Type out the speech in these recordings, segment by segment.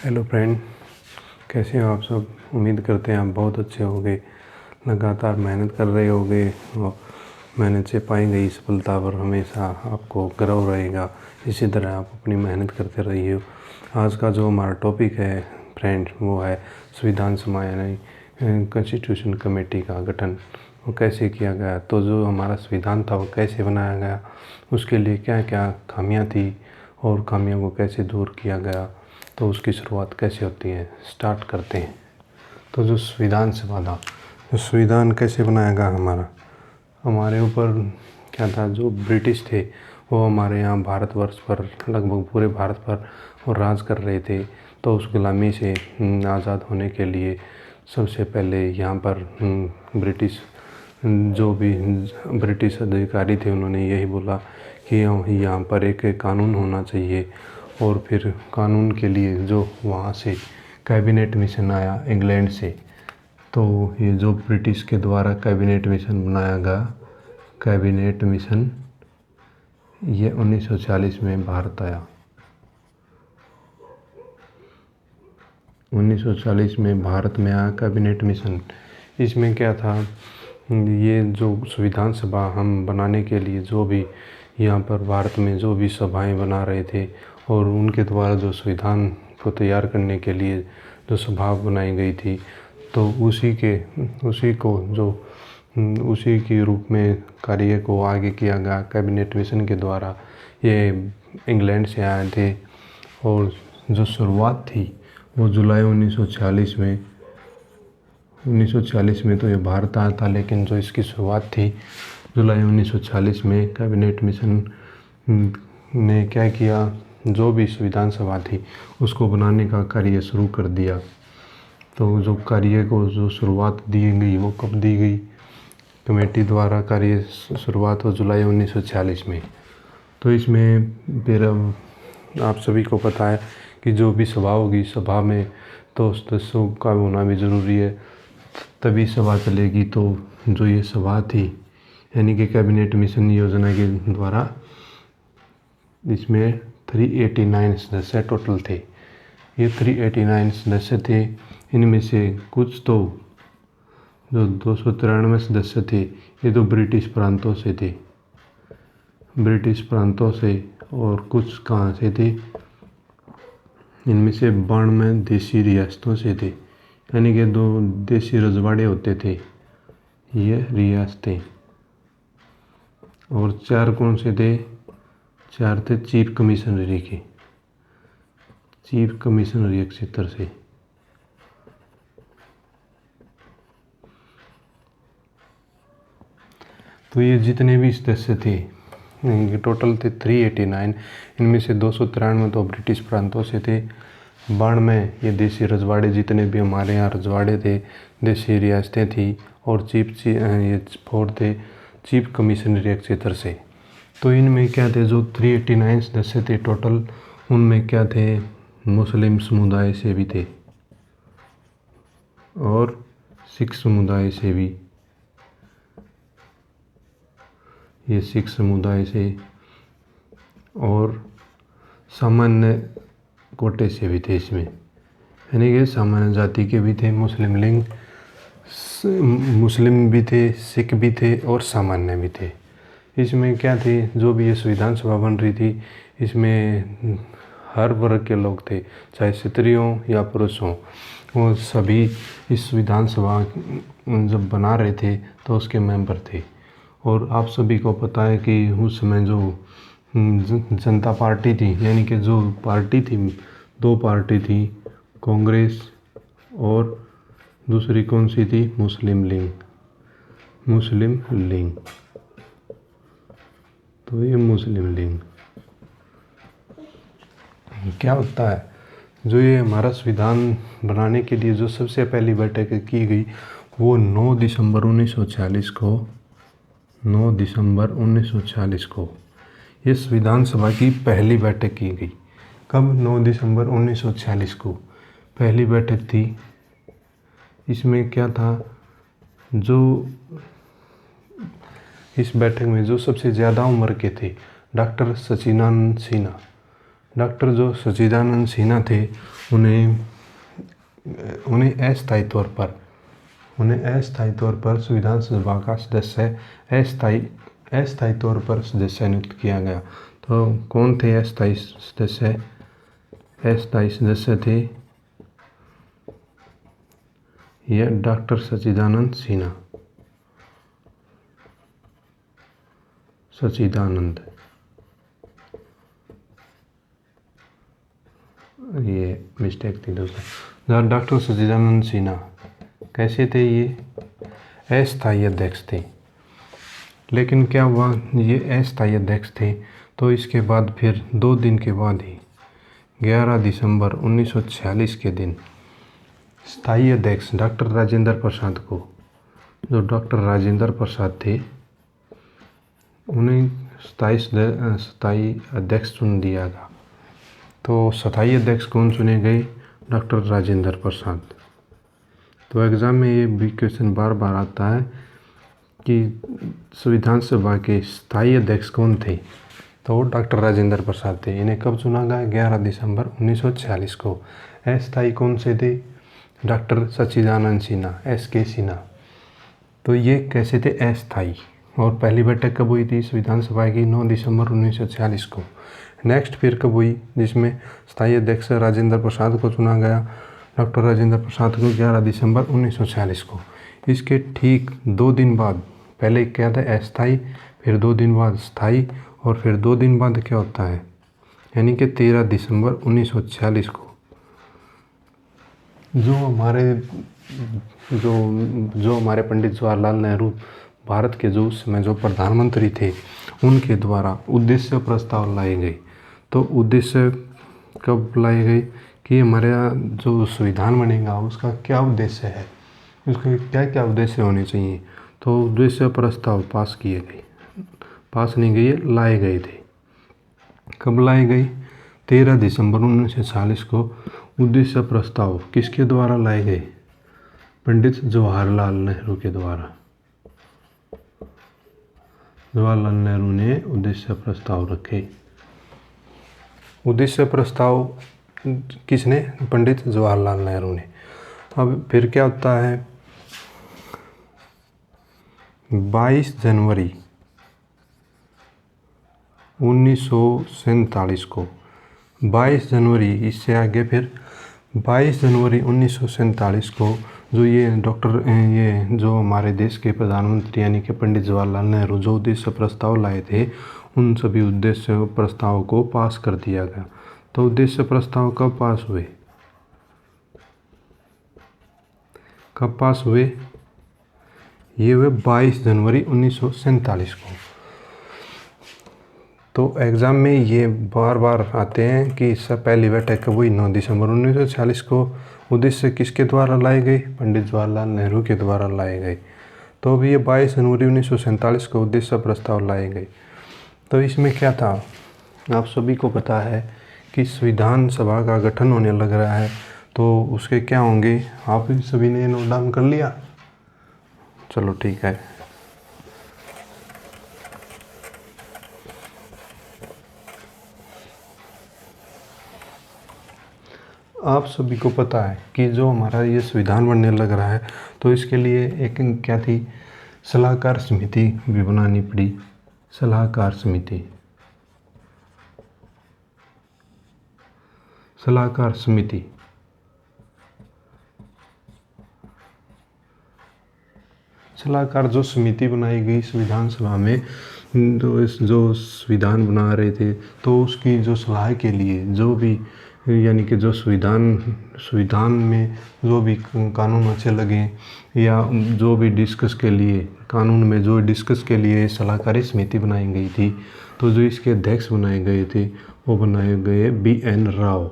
Hello friend, कैसे हो आप सब। उम्मीद करते हैं आप बहुत अच्छे होंगे। लगातार मेहनत कर रहे होंगे और मेहनत से पाई गई सफलता पर हमेशा आपको गर्व रहेगा। इसी तरह आप अपनी मेहनत करते रहिए। आज का जो हमारा टॉपिक है फ्रेंड, वो है संविधान सभा यानी कॉन्स्टिट्यूशन कमेटी का गठन वो कैसे किया गया। तो जो हमारा संविधान था वो कैसे बनाया गया, उसके लिए क्या क्या खामियां थी और खामियों को कैसे दूर किया गया, तो उसकी शुरुआत कैसे होती है, स्टार्ट करते हैं। तो जो संविधान सभा था, जो संविधान कैसे बनाया गया हमारे ऊपर क्या था, जो ब्रिटिश थे वो हमारे यहाँ भारतवर्ष पर लगभग पूरे भारत पर और राज कर रहे थे। तो उस गुलामी से आज़ाद होने के लिए सबसे पहले यहाँ पर ब्रिटिश जो भी ब्रिटिश अधिकारी थे उन्होंने यही बोला कि यहाँ पर एक कानून होना चाहिए। और फिर कानून के लिए जो वहाँ से कैबिनेट मिशन आया इंग्लैंड से, तो ये जो ब्रिटिश के द्वारा कैबिनेट मिशन बनाया गया, कैबिनेट मिशन ये 1940 में भारत आया। 1940 में भारत में आया कैबिनेट मिशन। इसमें क्या था, ये जो संविधान सभा हम बनाने के लिए जो भी यहाँ पर भारत में जो भी सभाएं बना रहे थे और उनके द्वारा जो संविधान को तैयार करने के लिए जो सभा बनाई गई थी, तो उसी के रूप में कार्य को आगे किया गया कैबिनेट मिशन के द्वारा। ये इंग्लैंड से आए थे और जो शुरुआत थी वो जुलाई 1940 में तो ये भारत आया था, लेकिन जो इसकी शुरुआत थी जुलाई 1940 में कैबिनेट मिशन ने क्या किया, जो भी संविधान सभा थी उसको बनाने का कार्य शुरू कर दिया। तो जो कार्य को जो शुरुआत दी गई वो कब दी गई, कमेटी द्वारा कार्य शुरुआत हो जुलाई 1940 में। तो इसमें फिर आप सभी को पता है कि जो भी सभा होगी, सभा में तो सदस्यों का होना भी ज़रूरी है, तभी सभा चलेगी। तो जो ये सभा थी यानी कि कैबिनेट मिशन योजना के द्वारा, इसमें 389 सदस्य टोटल थे। ये 389 सदस्य थे, इनमें से कुछ तो जो 293 सदस्य थे ये तो ब्रिटिश प्रांतों से थे, और कुछ कहाँ से थे, इनमें से 92 देशी रियासतों से थे, यानी कि 2 देशी रजवाड़े होते थे ये रियासतें। और 4 कौन से थे, 4 थे चीफ कमिश्नरी के क्षेत्र से। तो ये जितने भी सदस्य थे टोटल थे 389, इनमें से 293 तो ब्रिटिश प्रांतों से थे, 92 ये देशी रजवाड़े जितने भी हमारे यहाँ रजवाड़े थे, देशी रियासतें थी, और ये 4 थे चीफ कमिश्नरी क्षेत्र से। तो इनमें क्या थे, जो 389 सदस्य थे टोटल, उनमें क्या थे, मुस्लिम समुदाय से भी थे और सिख समुदाय से भी, ये सिख समुदाय से, और सामान्य कोटे से भी थे इसमें, यानी कि सामान्य जाति के भी थे, मुस्लिम भी थे, सिख भी थे और सामान्य भी थे। इसमें क्या थे, जो भी ये संविधान सभा बन रही थी इसमें हर वर्ग के लोग थे, चाहे स्त्रियों या पुरुष हों, वो सभी इस संविधान सभा जब बना रहे थे तो उसके मेंबर थे। और आप सभी को पता है कि उस समय जो जनता पार्टी थी, यानी कि जो पार्टी थी, 2 पार्टी थी, कांग्रेस और दूसरी कौन सी थी, मुस्लिम लीग। तो ये मुस्लिम लीग क्या होता है, जो ये हमारा संविधान बनाने के लिए जो सबसे पहली बैठक की गई वो 9 दिसंबर 1940 को ये संविधान सभा की पहली बैठक की गई। कब, 9 दिसंबर 1940 को पहली बैठक थी। इसमें क्या था, जो इस बैठक में जो सबसे ज़्यादा उम्र के थे, डॉक्टर सचिदानंद सिन्हा, डॉक्टर जो सच्चिदानंद सिन्हा थे उन्हें अस्थायी तौर पर संविधान सभा का सदस्य अस्थायी तौर पर सदस्य नियुक्त किया गया। तो कौन थे अस्थायी सदस्य? अस्थायी सदस्य थे यह डॉक्टर सच्चिदानंद सिन्हा। ये मिस्टेक थी दोस्तों। डॉक्टर सच्चिदानंद सिन्हा कैसे थे? ये अस्थायी अध्यक्ष थे। लेकिन क्या हुआ, ये अस्थायी अध्यक्ष थे तो इसके बाद फिर 2 दिन के बाद ही 11 दिसंबर 1946 के दिन स्थायी अध्यक्ष डॉक्टर राजेंद्र प्रसाद को, जो डॉक्टर राजेंद्र प्रसाद थे, उन्हें स्थायी अध्यक्ष चुन दिया गया। तो स्थायी अध्यक्ष कौन चुने गए? डॉक्टर राजेंद्र प्रसाद। तो एग्ज़ाम में ये भी क्वेश्चन बार बार आता है कि संविधान सभा के स्थायी अध्यक्ष कौन थे? तो डॉक्टर राजेंद्र प्रसाद थे। इन्हें कब चुना गया? 11 दिसंबर 1946 को। अस्थायी कौन से थे? डॉक्टर सच्चिदानंद सिन्हा, SK सिन्हा। तो ये कैसे थे? अस्थायी। और पहली बैठक कब हुई थी संविधान सभा की? 9 दिसंबर 1946 को। नेक्स्ट फिर कब हुई, जिसमें स्थायी अध्यक्ष राजेंद्र प्रसाद को चुना गया, डॉक्टर राजेंद्र प्रसाद को 11 दिसंबर 1946 को। इसके ठीक 2 दिन बाद, पहले क्या था? अस्थायी, फिर 2 दिन बाद स्थायी, और फिर 2 दिन बाद क्या होता है, यानी कि 13 दिसंबर 1946 को जो हमारे पंडित जवाहरलाल नेहरू, भारत के जो उस समय जो प्रधानमंत्री थे, उनके द्वारा उद्देश्य प्रस्ताव लाए गए। तो उद्देश्य कब लाए गए कि हमारे जो संविधान बनेगा उसका क्या उद्देश्य है, उसके क्या क्या उद्देश्य होने चाहिए। तो उद्देश्य प्रस्ताव पास किए गए, पास नहीं गए, लाए गए थे। कब लाए गए? 13 दिसंबर 1946 को उद्देश्य प्रस्ताव किसके द्वारा लाए गए? पंडित जवाहरलाल नेहरू के द्वारा। जवाहरलाल नेहरू ने उद्देश्य प्रस्ताव रखे। उद्देश्य प्रस्ताव किसने? पंडित जवाहरलाल नेहरू ने। अब फिर क्या होता है? 22 जनवरी 1947 को, 22 जनवरी, इससे आगे फिर 22 जनवरी 1947 को जो ये जो हमारे देश के प्रधानमंत्री यानी कि पंडित जवाहरलाल नेहरू जो उद्देश्य प्रस्ताव लाए थे, उन सभी उद्देश्य प्रस्ताव को पास कर दिया गया। तो उद्देश्य प्रस्ताव कब पास हुए? कब पास हुए? ये हुए 22 जनवरी 1947 को। तो एग्ज़ाम में ये बार बार आते हैं कि इससे पहली बैठक कब हुई? 9 दिसंबर 1946 को। उद्देश्य किसके द्वारा लाए गए? पंडित जवाहरलाल नेहरू के द्वारा लाए गए। तो अभी ये 22 जनवरी 1947 को उद्देश्य प्रस्ताव लाए गए। तो इसमें क्या था, आप सभी को पता है कि संविधान सभा का गठन होने लग रहा है, तो उसके क्या होंगे, आप सभी ने नोट डाउन कर लिया? चलो ठीक है। आप सभी को पता है कि जो हमारा ये संविधान बनने लग रहा है, तो इसके लिए एक क्या थी, सलाहकार समिति भी बनानी पड़ी। सलाहकार समिति सलाहकार जो समिति बनाई गई संविधान सभा में, जो संविधान बना रहे थे, तो उसकी जो सलाह के लिए जो भी यानी कि जो संविधान में जो भी कानून अच्छे लगे या जो भी डिस्कस के लिए कानून में जो डिस्कस के लिए सलाहकारी समिति बनाई गई थी, तो जो इसके अध्यक्ष बनाए गए थे वो बनाए गए BN राव।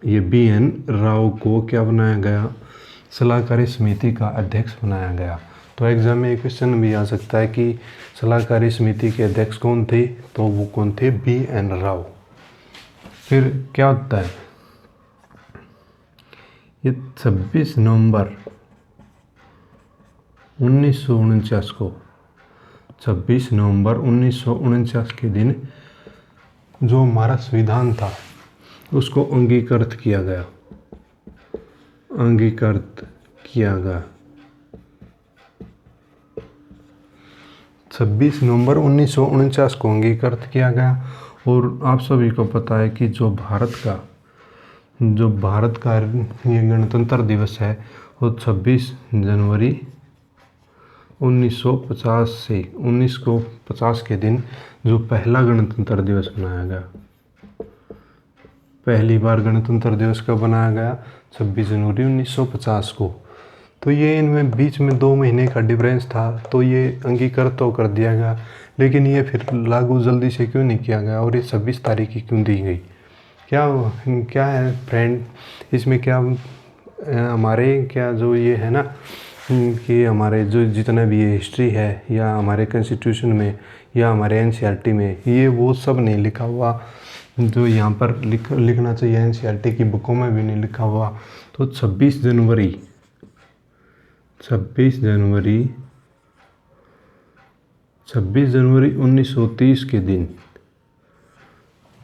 ये BN राव को क्या बनाया गया? सलाहकारी समिति का अध्यक्ष बनाया गया। तो एग्ज़ाम में एक क्वेश्चन भी आ सकता है कि सलाहकारी समिति के अध्यक्ष कौन थे? तो वो कौन थे? BN राव। फिर क्या होता है, ये 26 नवंबर 1949 को, 26 नवंबर 1949 के दिन जो हमारा संविधान था उसको अंगीकृत किया गया। 26 नवंबर 1949 को अंगीकृत किया गया। और आप सभी को पता है कि जो भारत का ये गणतंत्र दिवस है वो 26 जनवरी 1950 से 1950 के दिन जो पहला गणतंत्र दिवस बनाया गया। पहली बार गणतंत्र दिवस कब बनाया गया? 26 जनवरी 1950 को। तो ये इनमें बीच में 2 महीने का डिफरेंस था, तो ये अंगीकृत तो कर दिया गया, लेकिन ये फिर लागू जल्दी से क्यों नहीं किया गया और ये 26 तारीख की क्यों दी गई? क्या है फ्रेंड, इसमें क्या हमारे क्या जो ये है ना कि हमारे जो जितना भी ये हिस्ट्री है या हमारे कॉन्स्टिट्यूशन में या हमारे एनसीईआरटी में ये वो सब नहीं लिखा हुआ जो यहाँ पर लिखना चाहिए। एनसीईआरटी की बुकों में भी नहीं लिखा हुआ। तो 26 जनवरी 1930 के दिन,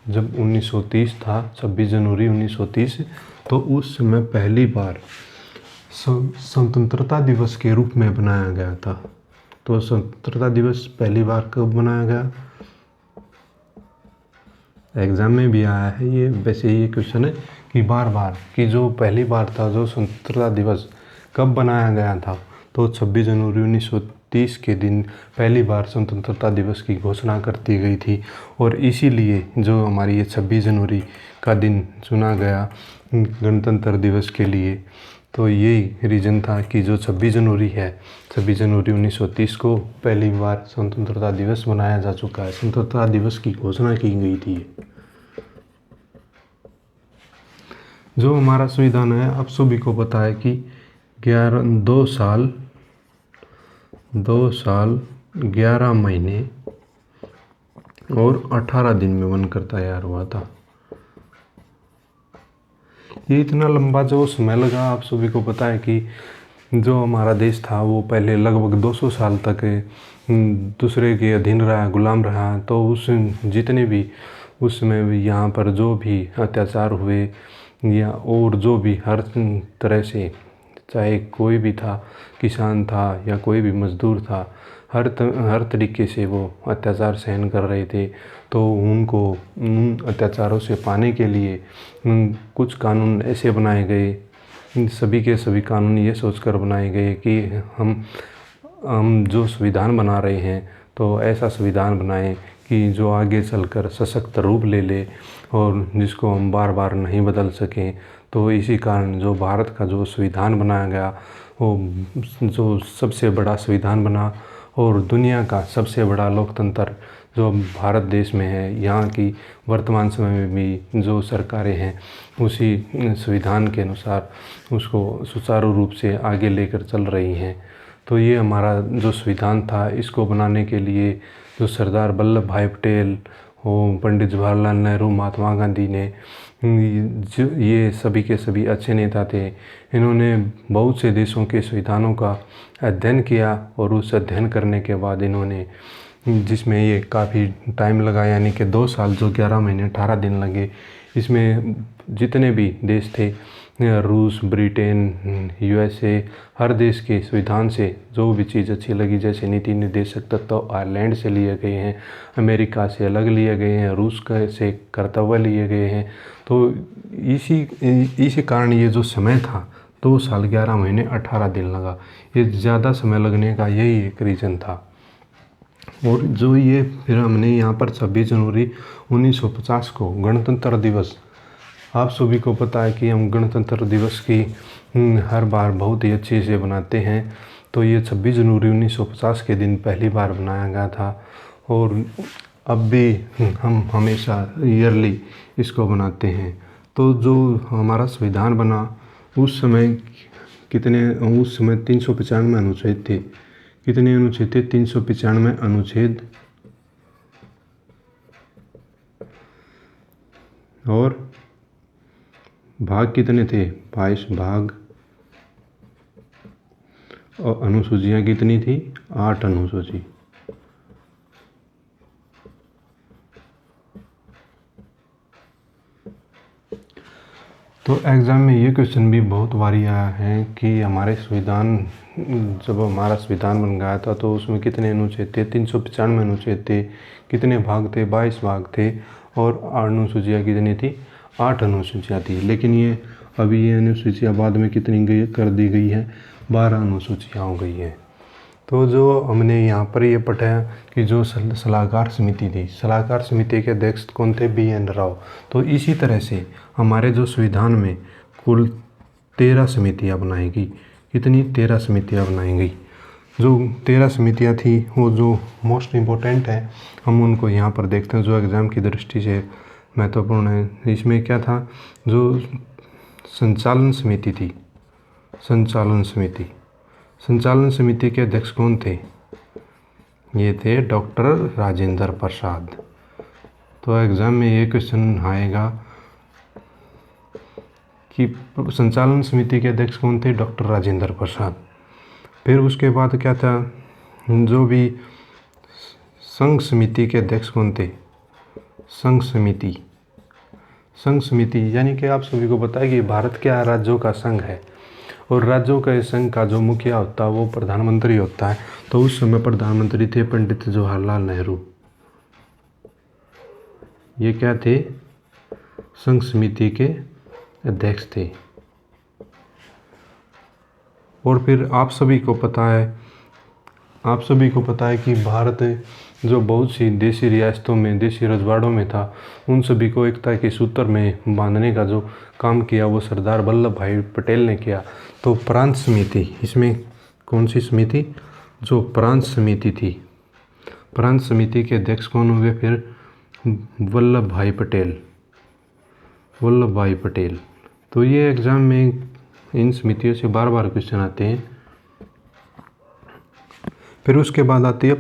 जब 1930 था 26 जनवरी 1930, तो उस समय पहली बार स्वतंत्रता दिवस के रूप में बनाया गया था। तो स्वतंत्रता दिवस पहली बार कब बनाया गया? एग्ज़ाम में भी आया है ये, वैसे ये क्वेश्चन है कि बार कि जो पहली बार था जो स्वतंत्रता दिवस कब बनाया गया था? तो 26 जनवरी 1930 के दिन पहली बार स्वतंत्रता दिवस की घोषणा कर दी गई थी। और इसीलिए जो हमारी ये 26 जनवरी का दिन चुना गया गणतंत्र दिवस के लिए, तो यही रीज़न था कि जो 26 जनवरी है, 26 जनवरी 1930 को पहली बार स्वतंत्रता दिवस मनाया जा चुका है। स्वतंत्रता दिवस की घोषणा की गई थी। जो हमारा संविधान है, आप सभी को पता है कि 2 साल 11 महीने और 18 दिन में बनकर तैयार हुआ था। ये इतना लंबा जो समय लगा, आप सभी को पता है कि जो हमारा देश था वो पहले लगभग 200 साल तक दूसरे के अधीन रहा, गुलाम रहा। तो उस जितने भी उस समय यहाँ पर जो भी अत्याचार हुए या और जो भी हर तरह से, चाहे कोई भी था, किसान था या कोई भी मज़दूर था, हर तरीके से वो अत्याचार सहन कर रहे थे। तो उनको उन अत्याचारों से पाने के लिए कुछ कानून ऐसे बनाए गए, सभी के सभी कानून ये सोचकर बनाए गए कि हम जो संविधान बना रहे हैं तो ऐसा संविधान बनाएं कि जो आगे चलकर सशक्त रूप ले ले और जिसको हम बार बार नहीं बदल सकें। तो इसी कारण जो भारत का जो संविधान बनाया गया वो जो सबसे बड़ा संविधान बना और दुनिया का सबसे बड़ा लोकतंत्र जो भारत देश में है, यहाँ की वर्तमान समय में भी जो सरकारें हैं उसी संविधान के अनुसार उसको सुचारू रूप से आगे लेकर चल रही हैं। तो ये हमारा जो संविधान था, इसको बनाने के लिए जो सरदार वल्लभ भाई पटेल, पंडित जवाहरलाल नेहरू, महात्मा गांधी ने, ये सभी के सभी अच्छे नेता थे। इन्होंने बहुत से देशों के संविधानों का अध्ययन किया और उस अध्ययन करने के बाद इन्होंने, जिसमें ये काफ़ी टाइम लगा, यानी कि 2 साल जो 11 महीने 18 दिन लगे, इसमें जितने भी देश थे, रूस, ब्रिटेन, यूएसए, हर देश के संविधान से जो भी चीज़ अच्छी लगी, जैसे नीति निर्देशक तत्व आयरलैंड से लिए गए हैं, अमेरिका से अलग लिए गए हैं, रूस का से कर्तव्य लिए गए हैं। तो इसी कारण ये जो समय था 2 साल 11 महीने 18 दिन लगा। ये ज़्यादा समय लगने का यही एक रीज़न था। और जो ये फिर हमने यहाँ पर 26 जनवरी 1950 को गणतंत्र दिवस, आप सभी को पता है कि हम गणतंत्र दिवस की हर बार बहुत ही अच्छे से बनाते हैं। तो ये 26 जनवरी 1950 के दिन पहली बार बनाया गया था और अब भी हम हमेशा ईयरली इसको बनाते हैं। तो जो हमारा संविधान बना उस समय उस समय 395 अनुच्छेद थे। कितने अनुच्छेद थे? 395 अनुच्छेद। और भाग कितने थे? 22 भाग। और अनुसूचियाँ कितनी थी? 8 अनुसूची। तो एग्ज़ाम में ये क्वेश्चन भी बहुत बारी आया है कि हमारे संविधान, जब हमारा संविधान बन गया था तो उसमें कितने अनुच्छेद थे? 395 अनुच्छेद थे। कितने भाग थे? 22 भाग थे। और अनुसूचियाँ कितनी थी? 8 अनुसूचियाँ थी। लेकिन ये अभी ये अनुसूचियाँ बाद में कितनी गई कर दी गई है? 12 अनुसूचियाँ हो गई हैं। तो जो हमने यहाँ पर ये पढ़ा कि जो सलाहकार समिति थी, सलाहकार समिति के अध्यक्ष कौन थे? BN राव। तो इसी तरह से हमारे जो संविधान में कुल 13 समितियाँ बनाई गई। कितनी? 13 समितियाँ बनाई गई। जो 13 समितियाँ थी वो जो मोस्ट इम्पोर्टेंट है, हम उनको यहाँ पर देखते हैं, जो एग्ज़ाम की दृष्टि से महत्वपूर्ण है। इसमें क्या था? जो संचालन समिति थी, संचालन समिति, संचालन समिति के अध्यक्ष कौन थे? ये थे डॉक्टर राजेंद्र प्रसाद। तो एग्ज़ाम में ये क्वेश्चन आएगा कि संचालन समिति के अध्यक्ष कौन थे? डॉक्टर राजेंद्र प्रसाद। फिर उसके बाद क्या था? जो भी संघ समिति के अध्यक्ष कौन थे? संघ समिति, संघ समिति यानी कि आप सभी को पता है कि भारत क्या राज्यों का संघ है, और राज्यों के संघ का जो मुखिया होता है वो प्रधानमंत्री होता है। तो उस समय प्रधानमंत्री थे पंडित जवाहरलाल नेहरू। ये क्या थे? संघ समिति के अध्यक्ष थे। और फिर आप सभी को पता है कि भारत जो बहुत सी देशी रियासतों में, देशी रजवाड़ों में था, उन सभी को एकता के सूत्र में बांधने का जो काम किया वो सरदार वल्लभ भाई पटेल ने किया। तो प्रांत समिति, इसमें कौन सी समिति? जो प्रांत समिति थी, प्रांत समिति के अध्यक्ष कौन हुए? फिर वल्लभ भाई पटेल, वल्लभ भाई पटेल। तो ये एग्ज़ाम में इन समितियों से बार बार क्वेश्चन आते हैं। फिर उसके बाद आती है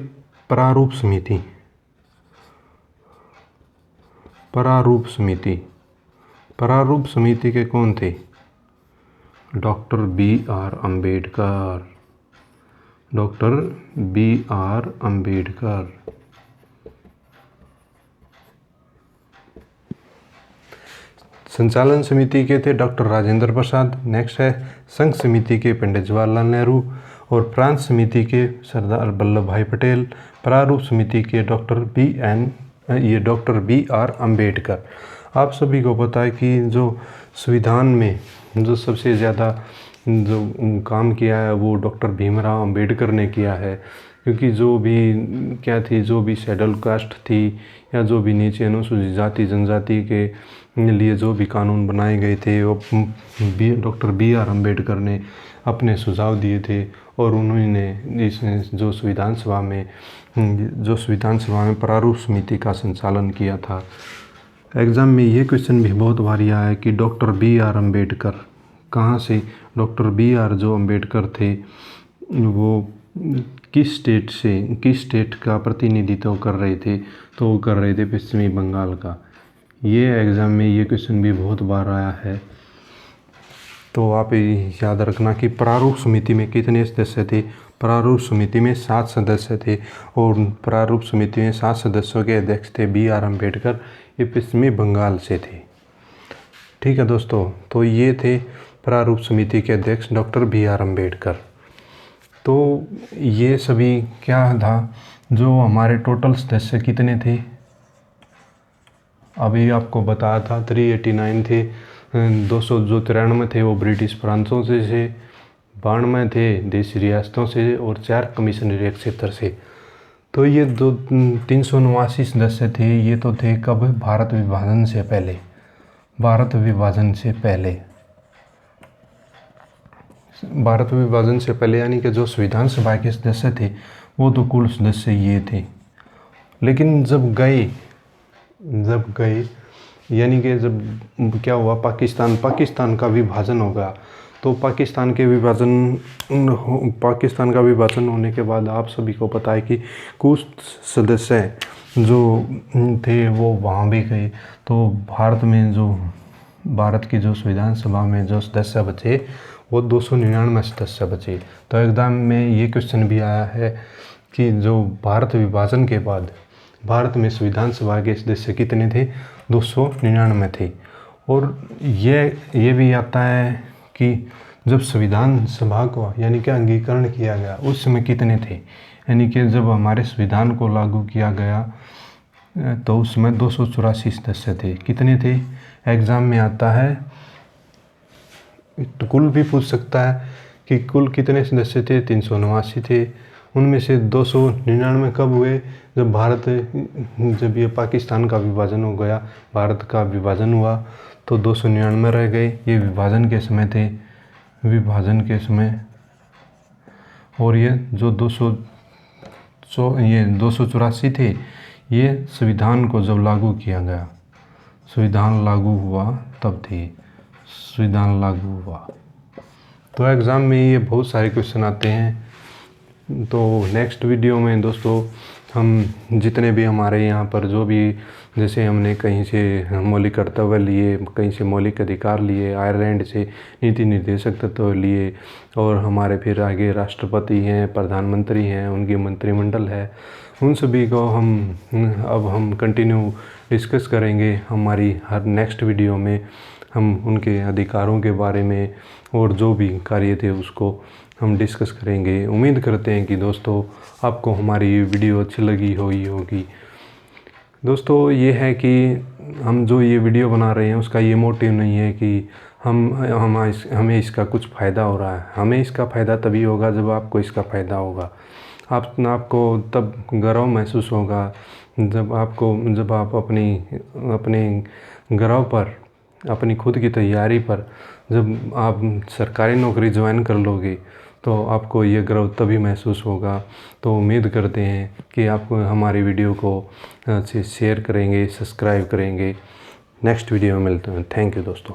प्रारूप समिति। प्रारूप समिति, प्रारूप समिति के कौन थे? Doctor BR Ambedkar, doctor BR Ambedkar. संचालन समिति के थे डॉक्टर राजेंद्र प्रसाद। नेक्स्ट है संघ समिति के पंडित जवाहरलाल नेहरू, और प्रांत समिति के सरदार वल्लभ भाई पटेल। प्रारूप समिति के डॉक्टर BR अम्बेडकर। आप सभी को पता है कि जो संविधान में जो सबसे ज़्यादा जो काम किया है वो डॉक्टर भीमराव अम्बेडकर ने किया है, क्योंकि जो भी क्या थी, जो भी शेड्यूल कास्ट थी या जो भी नीचे अनुसूचित जाति जनजाति के लिए जो भी कानून बनाए गए थे वो डॉक्टर BR अम्बेडकर ने अपने सुझाव दिए थे, और उन्होंने इस जो संविधान सभा में प्रारूप समिति का संचालन किया था। एग्ज़ाम में ये क्वेश्चन भी बहुत बारी आया है कि डॉक्टर BR अम्बेडकर कहाँ से? डॉक्टर BR जो अम्बेडकर थे वो किस स्टेट का प्रतिनिधित्व कर रहे थे? तो वो कर रहे थे पश्चिमी बंगाल का। ये एग्ज़ाम में ये क्वेश्चन भी बहुत बार आया है। तो आप याद रखना कि प्रारूप समिति में कितने सदस्य थे? प्रारूप समिति में 7 सदस्य थे, और प्रारूप समिति में 7 सदस्यों के अध्यक्ष थे BR अम्बेडकर। ये पश्चिमी बंगाल से थे। ठीक है दोस्तों, तो ये थे प्रारूप समिति के अध्यक्ष डॉक्टर BR अम्बेडकर। तो ये सभी क्या था? जो हमारे टोटल सदस्य कितने थे? अभी आपको बताया था 389 थे। 293 थे वो ब्रिटिश प्रांतों से थे, 92 थे देशी रियासतों से, और 4 कमीशनरी क्षेत्र से। तो ये 389 सदस्य थे। ये तो थे कब? भारत विभाजन से पहले, भारत विभाजन से पहले, भारत विभाजन से पहले, यानी कि जो संविधान सभा के सदस्य थे वो तो कुल सदस्य ये थे। लेकिन जब गए यानी कि जब क्या हुआ, पाकिस्तान का विभाजन होगा, तो पाकिस्तान का विभाजन होने के बाद आप सभी को पता है कि कुछ सदस्य जो थे वो वहाँ भी गए। तो भारत की जो संविधान सभा में जो सदस्य बचे वो 299 सदस्य बचे। तो एग्ज़ाम में ये क्वेश्चन भी आया है कि जो भारत विभाजन के बाद भारत में संविधान सभा के सदस्य कितने थे? 299 थे। और ये भी आता है कि जब संविधान सभा को यानी कि अंगीकरण किया गया उस समय कितने थे, यानी कि जब हमारे संविधान को लागू किया गया तो उसमें 284 सदस्य थे। कितने थे? एग्ज़ाम में आता है, तो कुल भी पूछ सकता है कि कुल कितने सदस्य थे। 389 थे। उनमें से 299 कब हुए? जब ये पाकिस्तान का विभाजन हो गया, भारत का विभाजन हुआ तो 299 रह गए। ये विभाजन के समय थे, विभाजन के समय। और ये जो 284 थे, ये संविधान को जब लागू किया गया, संविधान लागू हुआ तब थे, संविधान लागू हुआ। तो एग्ज़ाम में ये बहुत सारे क्वेश्चन आते हैं। तो नेक्स्ट वीडियो में दोस्तों हम जितने भी हमारे यहाँ पर जो भी, जैसे हमने कहीं से मौलिक कर्तव्य लिए, कहीं से मौलिक अधिकार लिए, आयरलैंड से नीति निर्देशक तत्व लिए, और हमारे फिर आगे राष्ट्रपति हैं, प्रधानमंत्री हैं, उनकी मंत्रिमंडल है, उन सभी को हम कंटिन्यू डिस्कस करेंगे हमारी हर नेक्स्ट वीडियो में। हम उनके अधिकारों के बारे में और जो भी कार्य थे उसको हम डिस्कस करेंगे। उम्मीद करते हैं कि दोस्तों आपको हमारी ये वीडियो अच्छी लगी होगी। दोस्तों ये है कि हम जो ये वीडियो बना रहे हैं उसका ये मोटिव नहीं है कि हमें इसका कुछ फ़ायदा हो रहा है। हमें इसका फ़ायदा तभी होगा जब आपको इसका फ़ायदा होगा। आपको तब गर्व महसूस होगा जब आप अपने गर्व पर, अपनी खुद की तैयारी पर जब आप सरकारी नौकरी ज्वाइन कर लोगे तो आपको ये गर्व तभी महसूस होगा। तो उम्मीद करते हैं कि आप हमारी वीडियो को शेयर करेंगे, सब्सक्राइब करेंगे। नेक्स्ट वीडियो में मिलते हैं। थैंक यू दोस्तों।